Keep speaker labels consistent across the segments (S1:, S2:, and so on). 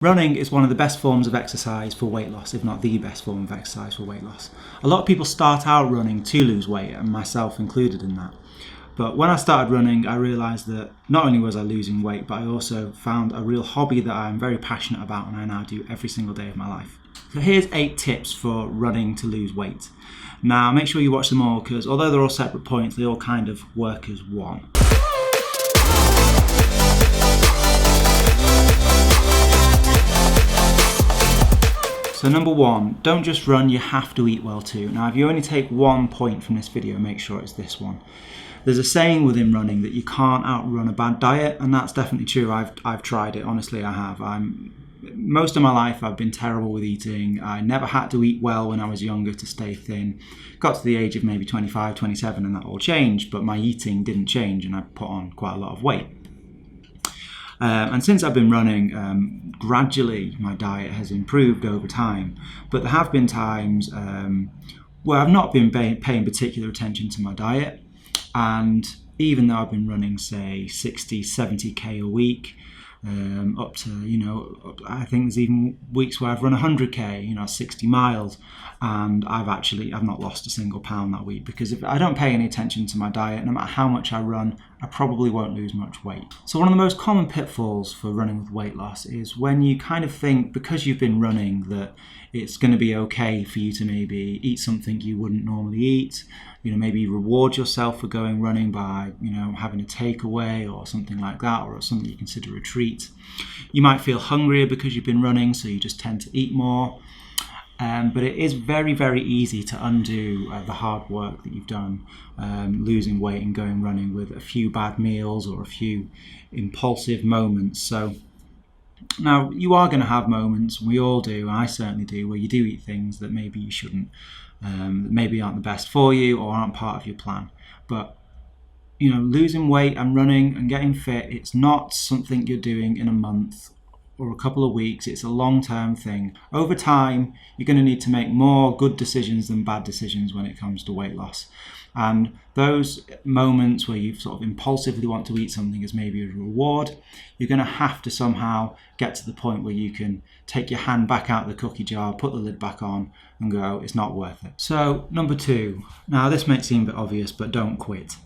S1: Running is one of the best forms of exercise for weight loss, if not the best form of exercise for weight loss. A lot of people start out running to lose weight, and myself included in that. But when I started running, I realised that not only was I losing weight, but I also found a real hobby that I'm very passionate about and I now do every single day of my life. So here's 8 tips for running to lose weight. Now make sure you watch them all, because although they're all separate points, they all kind of work as one. So number 1, don't just run, you have to eat well too. Now if you only take one point from this video, make sure it's this one. There's a saying within running that you can't outrun a bad diet, and that's definitely true. I've tried it, honestly I have. Most of my life I've been terrible with eating. I never had to eat well when I was younger to stay thin. Got to the age of maybe 25, 27 and that all changed, but my eating didn't change and I put on quite a lot of weight. And since I've been running, gradually my diet has improved over time. But there have been times where I've not been paying particular attention to my diet. And even though I've been running, say, 60, 70k a week, up to, I think there's even weeks where I've run 100k, 60 miles, and I've not lost a single pound that week, because if I don't pay any attention to my diet, no matter how much I run, I probably won't lose much weight. So one of the most common pitfalls for running with weight loss is when you kind of think, because you've been running, that it's going to be okay for you to maybe eat something you wouldn't normally eat. Maybe reward yourself for going running by, having a takeaway or something like that, or something you consider a treat. You might feel hungrier because you've been running, so you just tend to eat more. But it is very, very easy to undo the hard work that you've done, losing weight and going running, with a few bad meals or a few impulsive moments. So now you are going to have moments, we all do, and I certainly do, where you do eat things that maybe you shouldn't, maybe aren't the best for you or aren't part of your plan. But losing weight and running and getting fit, it's not something you're doing in a month or a couple of weeks. It's a long-term thing. Over time, you're going to need to make more good decisions than bad decisions when it comes to weight loss. And those moments where you sort of impulsively want to eat something as maybe a reward, you're going to have to somehow get to the point where you can take your hand back out of the cookie jar, put the lid back on and go, it's not worth it. So number 2, now this might seem a bit obvious, but don't quit.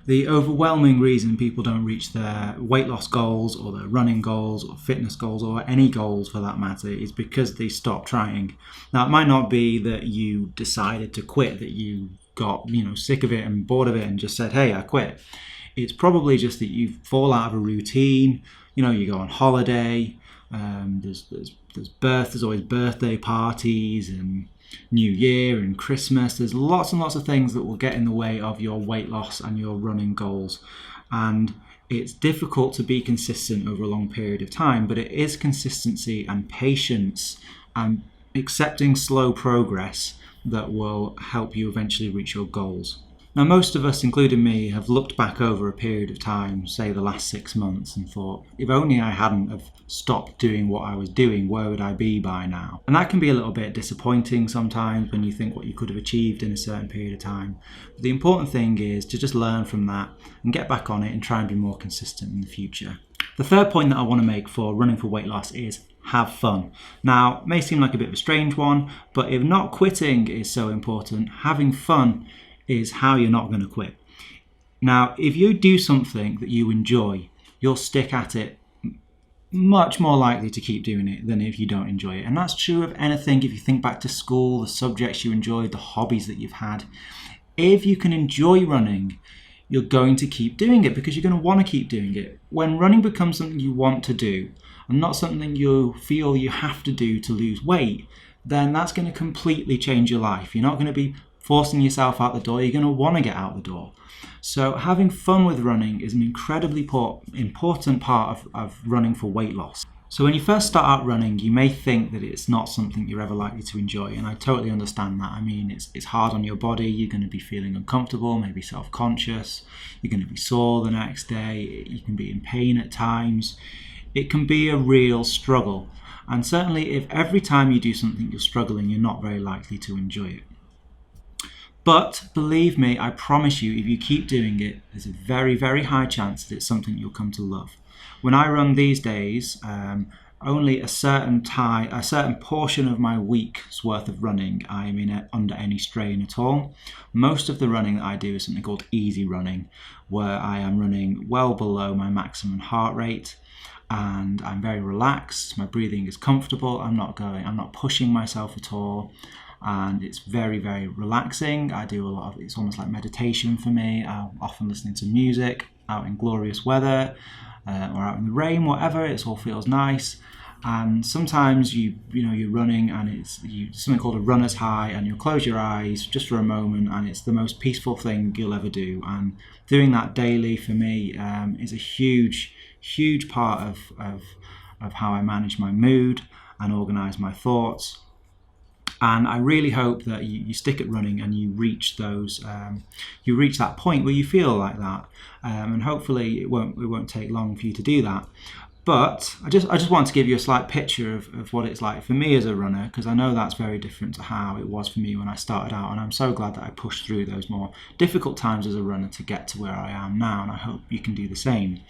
S1: The overwhelming reason people don't reach their weight loss goals or their running goals or fitness goals or any goals for that matter is because they stop trying. Now it might not be that you decided to quit, that you got sick of it and bored of it and just said, hey, I quit. It's probably just that you fall out of a routine. You go on holiday, there's always birthday parties and New Year and Christmas. There's lots and lots of things that will get in the way of your weight loss and your running goals, and it's difficult to be consistent over a long period of time. But it is consistency and patience and accepting slow progress that will help you eventually reach your goals. Now most of us, including me, have looked back over a period of time, say the last 6 months, and thought, if only I hadn't have stopped doing what I was doing, where would I be by now? And that can be a little bit disappointing sometimes when you think what you could have achieved in a certain period of time. But the important thing is to just learn from that and get back on it and try and be more consistent in the future. The third point that I want to make for running for weight loss is have fun. Now, it may seem like a bit of a strange one, but if not quitting is so important, having fun is how you're not going to quit. Now, if you do something that you enjoy, you'll stick at it, much more likely to keep doing it than if you don't enjoy it. And that's true of anything. If you think back to school, the subjects you enjoyed, the hobbies that you've had, if you can enjoy running, you're going to keep doing it because you're going to want to keep doing it. When running becomes something you want to do and not something you feel you have to do to lose weight, then that's going to completely change your life. You're not going to be forcing yourself out the door, you're going to want to get out the door. So having fun with running is an incredibly important part of running for weight loss. So when you first start out running, you may think that it's not something you're ever likely to enjoy, and I totally understand that. I mean, it's hard on your body, you're going to be feeling uncomfortable, maybe self-conscious, you're going to be sore the next day, you can be in pain at times. It can be a real struggle, and certainly if every time you do something you're struggling, you're not very likely to enjoy it. But believe me, I promise you, if you keep doing it, there's a very, very high chance that it's something you'll come to love. When I run these days, only a certain portion of my week's worth of running I am in under any strain at all. Most of the running that I do is something called easy running, where I am running well below my maximum heart rate, and I'm very relaxed. My breathing is comfortable. I'm not pushing myself at all, and it's very, very relaxing. I do a lot of, it's almost like meditation for me. I'm often listening to music out in glorious weather, or out in the rain, whatever. It all feels nice. And sometimes you're running and it's something called a runner's high, and you'll close your eyes just for a moment, and it's the most peaceful thing you'll ever do. And doing that daily for me is a huge part of how I manage my mood and organize my thoughts. And I really hope that you stick at running and you reach that point where you feel like that. And hopefully it won't take long for you to do that. But I just want to give you a slight picture of what it's like for me as a runner, because I know that's very different to how it was for me when I started out. And I'm so glad that I pushed through those more difficult times as a runner to get to where I am now. And I hope you can do the same.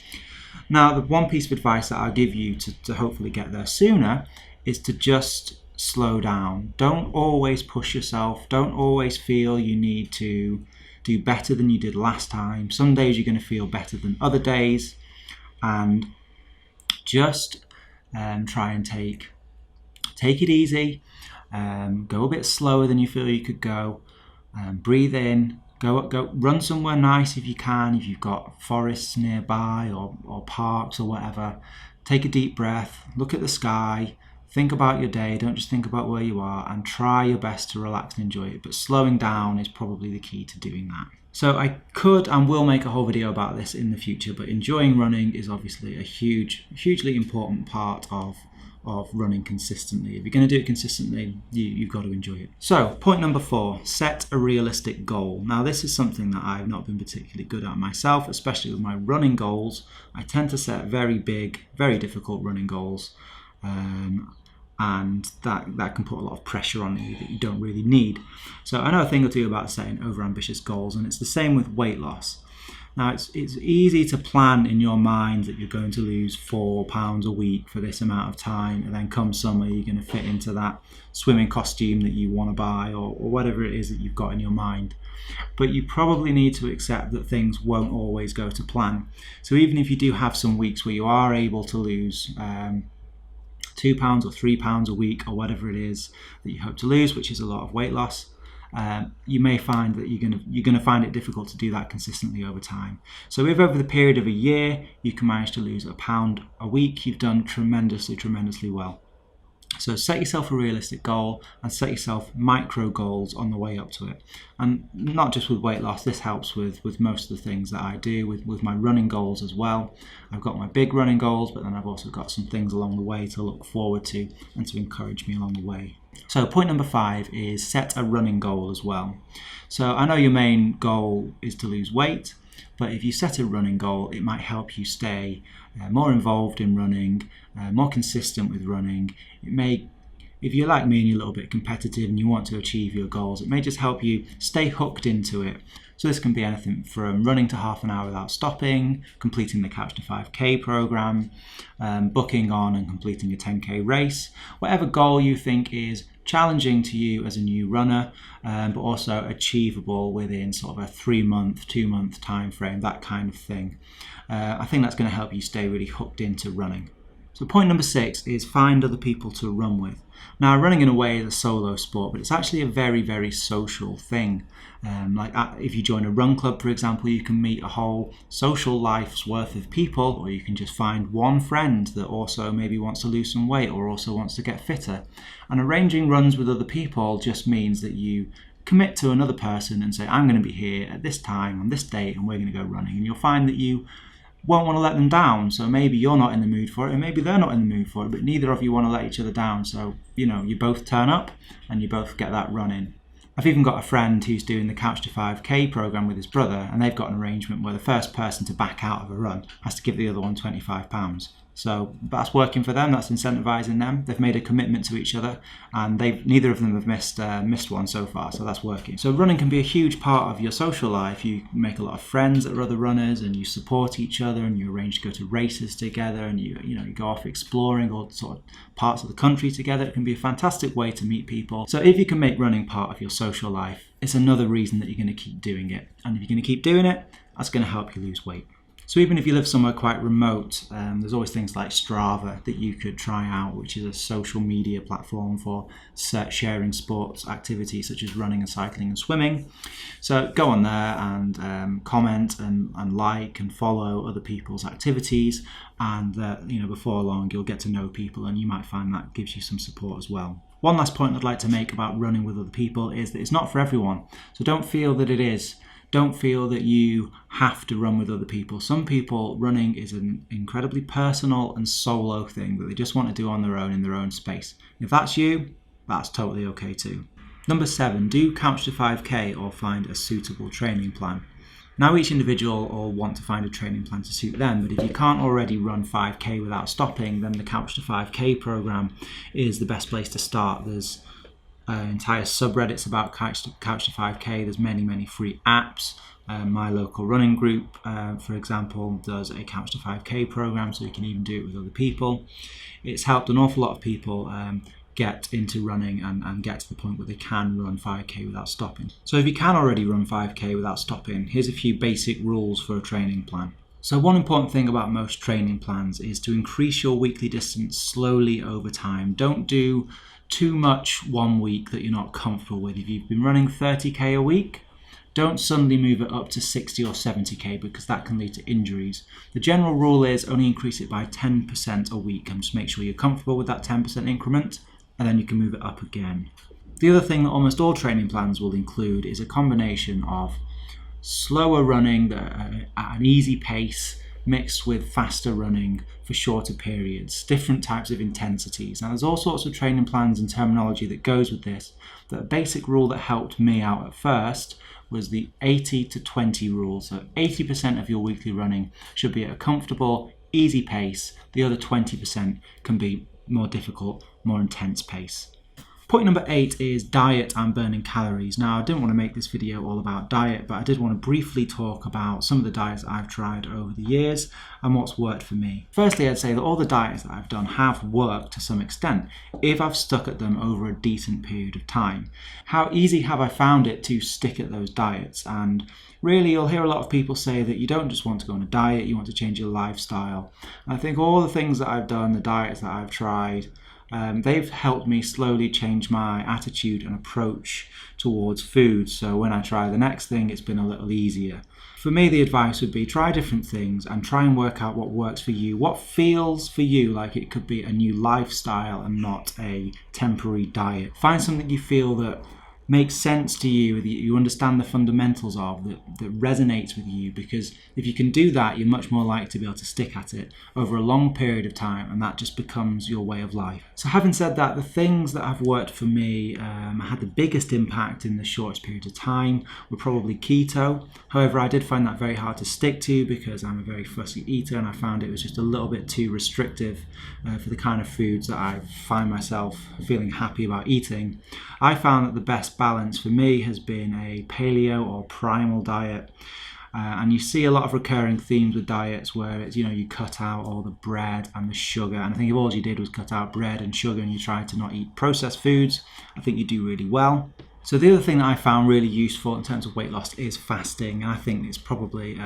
S1: Now, the one piece of advice that I'll give you to hopefully get there sooner is to just slow down. Don't always push yourself. Don't always feel you need to do better than you did last time. Some days you're going to feel better than other days, and just try and take it easy. Go a bit slower than you feel you could go. Breathe in. Go run somewhere nice if you can. If you've got forests nearby or parks or whatever, take a deep breath. Look at the sky. Think about your day, don't just think about where you are, and try your best to relax and enjoy it. But slowing down is probably the key to doing that. So I could and will make a whole video about this in the future, but enjoying running is obviously a hugely important part of running consistently. If you're going to do it consistently, you've got to enjoy it. So point number 4, set a realistic goal. Now this is something that I've not been particularly good at myself, especially with my running goals. I tend to set very big, very difficult running goals. And that can put a lot of pressure on you that you don't really need. So I know a thing or two about setting overambitious goals, and it's the same with weight loss. Now it's easy to plan in your mind that you're going to lose 4 pounds a week for this amount of time, and then come summer you're going to fit into that swimming costume that you want to buy, or whatever it is that you've got in your mind. But you probably need to accept that things won't always go to plan. So even if you do have some weeks where you are able to lose 2 pounds or 3 pounds a week, or whatever it is that you hope to lose, which is a lot of weight loss, you may find that you're gonna find it difficult to do that consistently over time. So if over the period of a year you can manage to lose £1 a week, you've done tremendously well. So set yourself a realistic goal and set yourself micro goals on the way up to it. And not just with weight loss, this helps with most of the things that I do, with my running goals as well. I've got my big running goals, but then I've also got some things along the way to look forward to and to encourage me along the way. So point number 5 is set a running goal as well. So I know your main goal is to lose weight, but if you set a running goal, it might help you stay more involved in running, more consistent with running. It may, if you're like me and you're a little bit competitive and you want to achieve your goals, it may just help you stay hooked into it. So this can be anything from running to half an hour without stopping, completing the Couch to 5K program, booking on and completing a 10K race, whatever goal you think is challenging to you as a new runner, but also achievable within sort of a 3-month, 2-month time frame, that kind of thing. I think that's going to help you stay really hooked into running. So point number 6 is find other people to run with. Now, running in a way is a solo sport, but it's actually a very social thing. If you join a run club, for example, you can meet a whole social life's worth of people, or you can just find one friend that also maybe wants to lose some weight or also wants to get fitter. And arranging runs with other people just means that you commit to another person and say, I'm going to be here at this time on this date and we're going to go running. And you'll find that you won't want to let them down. So maybe you're not in the mood for it and maybe they're not in the mood for it, but neither of you want to let each other down. So, you both turn up and you both get that run in. I've even got a friend who's doing the Couch to 5K program with his brother, and they've got an arrangement where the first person to back out of a run has to give the other one £25. So that's working for them, that's incentivizing them. They've made a commitment to each other, and neither of them have missed one so far, so that's working. So running can be a huge part of your social life. You make a lot of friends that are other runners, and you support each other, and you arrange to go to races together, and you go off exploring all sort of parts of the country together. It can be a fantastic way to meet people. So if you can make running part of your social life, it's another reason that you're going to keep doing it. And if you're going to keep doing it, that's going to help you lose weight. So even if you live somewhere quite remote, there's always things like Strava that you could try out, which is a social media platform for sharing sports activities such as running and cycling and swimming. So go on there and comment and like and follow other people's activities, and before long you'll get to know people, and you might find that gives you some support as well. One last point I'd like to make about running with other people is that it's not for everyone. So don't feel that it is. Don't feel that you have to run with other people. Some people, running is an incredibly personal and solo thing that they just want to do on their own in their own space. If that's you, that's totally okay too. Number 7, do Couch to 5K or find a suitable training plan. Now each individual will want to find a training plan to suit them, but if you can't already run 5K without stopping, then the Couch to 5K program is the best place to start. There's entire subreddits about Couch to 5K. There's many free apps. My local running group, for example, does a Couch to 5K program, so you can even do it with other people. It's helped an awful lot of people get into running and get to the point where they can run 5K without stopping. So if you can already run 5K without stopping, here's a few basic rules for a training plan. So one important thing about most training plans is to increase your weekly distance slowly over time. Don't do too much one week that you're not comfortable with. If you've been running 30k a week, don't suddenly move it up to 60 or 70k, because that can lead to injuries. The general rule is only increase it by 10% a week, and just make sure you're comfortable with that 10% increment, and then you can move it up again. The other thing that almost all training plans will include is a combination of slower running at an easy pace mixed with faster running for shorter periods, different types of intensities. Now there's all sorts of training plans and terminology that goes with this. The basic rule that helped me out at first was the 80 to 20 rule. So 80% of your weekly running should be at a comfortable, easy pace. The other 20% can be more difficult, more intense pace. Point number 8 is diet and burning calories. Now, I didn't want to make this video all about diet, but I did want to briefly talk about some of the diets I've tried over the years and what's worked for me. Firstly, I'd say that all the diets that I've done have worked to some extent, if I've stuck at them over a decent period of time. How easy have I found it to stick at those diets? And really, you'll hear a lot of people say that you don't just want to go on a diet, you want to change your lifestyle. And I think all the things that I've done, the diets that I've tried, they've helped me slowly change my attitude and approach towards food. So when I try the next thing, it's been a little easier. For me, the advice would be try different things and try and work out what works for you, what feels for you like it could be a new lifestyle and not a temporary diet. Find something you feel that makes sense to you, that you understand the fundamentals of, that resonates with you, because if you can do that, you're much more likely to be able to stick at it over a long period of time, and that just becomes your way of life. So having said that, the things that have worked for me, had the biggest impact in the shortest period of time, were probably keto. However, I did find that very hard to stick to because I'm a very fussy eater, and I found it was just a little bit too restrictive for the kind of foods that I find myself feeling happy about eating. I found that the best balance for me has been a paleo or primal diet, and you see a lot of recurring themes with diets where it's, you cut out all the bread and the sugar, and I think if all you did was cut out bread and sugar and you tried to not eat processed foods, I think you do really well. So the other thing that I found really useful in terms of weight loss is fasting, and I think it's probably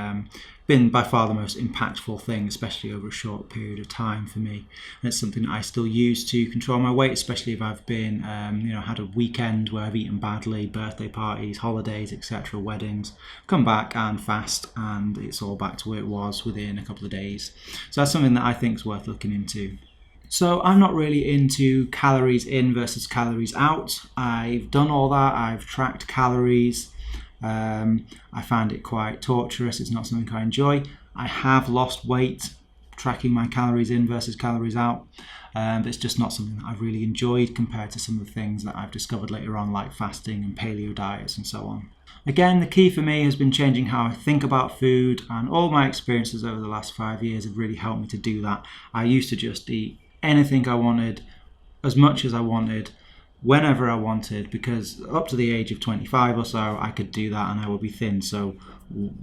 S1: been by far the most impactful thing, especially over a short period of time for me. And it's something that I still use to control my weight, especially if I've been, had a weekend where I've eaten badly, birthday parties, holidays, etc., weddings. Come back and fast, and it's all back to where it was within a couple of days. So that's something that I think is worth looking into. So I'm not really into calories in versus calories out. I've done all that. I've tracked calories. I find it quite torturous. It's not something I enjoy. I have lost weight tracking my calories in versus calories out. but it's just not something that I've really enjoyed compared to some of the things that I've discovered later on, like fasting and paleo diets and so on. Again, the key for me has been changing how I think about food, and all my experiences over the last 5 years have really helped me to do that. I used to just eat anything I wanted, as much as I wanted, whenever I wanted, because up to the age of 25 or so I could do that and I would be thin, so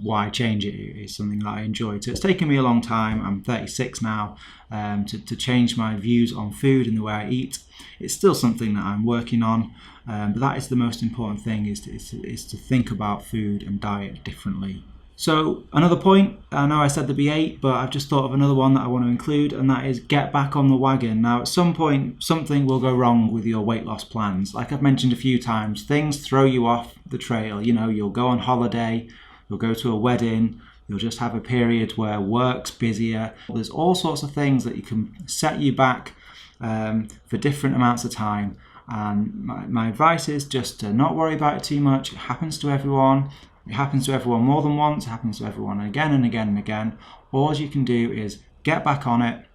S1: why change it? It's something that I enjoyed. So it's taken me a long time, I'm 36 now, to change my views on food and the way I eat. It's still something that I'm working on, but that is the most important thing, is to think about food and diet differently. So another point, I know I said there'd be 8, but I've just thought of another one that I want to include, and that is get back on the wagon. Now, at some point, something will go wrong with your weight loss plans. Like I've mentioned a few times, things throw you off the trail. You know, you'll go on holiday, you'll go to a wedding, you'll just have a period where work's busier. There's all sorts of things that you can set you back for different amounts of time. And my advice is just to not worry about it too much. It happens to everyone. It happens to everyone more than once. It happens to everyone again and again and again. All you can do is get back on it,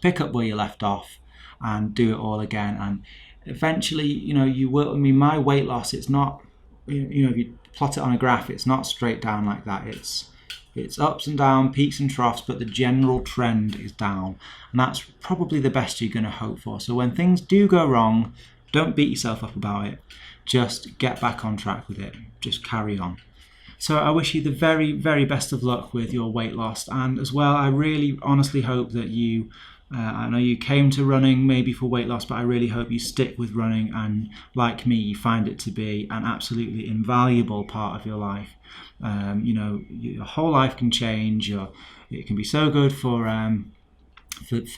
S1: pick up where you left off, and do it all again. And eventually, you know, you will. I mean, my weight loss, it's not, you know, if you plot it on a graph, it's not straight down like that. It's ups and downs, peaks and troughs, but the general trend is down. And that's probably the best you're going to hope for. So when things do go wrong, don't beat yourself up about it. Just get back on track with it. Just carry on. So I wish you the very, very best of luck with your weight loss. And as well, I really honestly hope that you, I know you came to running maybe for weight loss, but I really hope you stick with running, and like me, you find it to be an absolutely invaluable part of your life. You know, your whole life can change. It can be so good for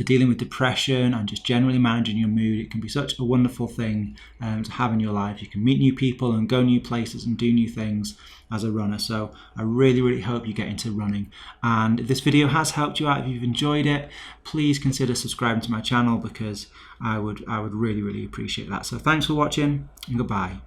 S1: dealing with depression and just generally managing your mood. It can be such a wonderful thing to have in your life. You can meet new people and go new places and do new things as a runner. So I really, really hope you get into running. And if this video has helped you out, if you've enjoyed it, please consider subscribing to my channel, because I would really, really appreciate that. So thanks for watching, and goodbye.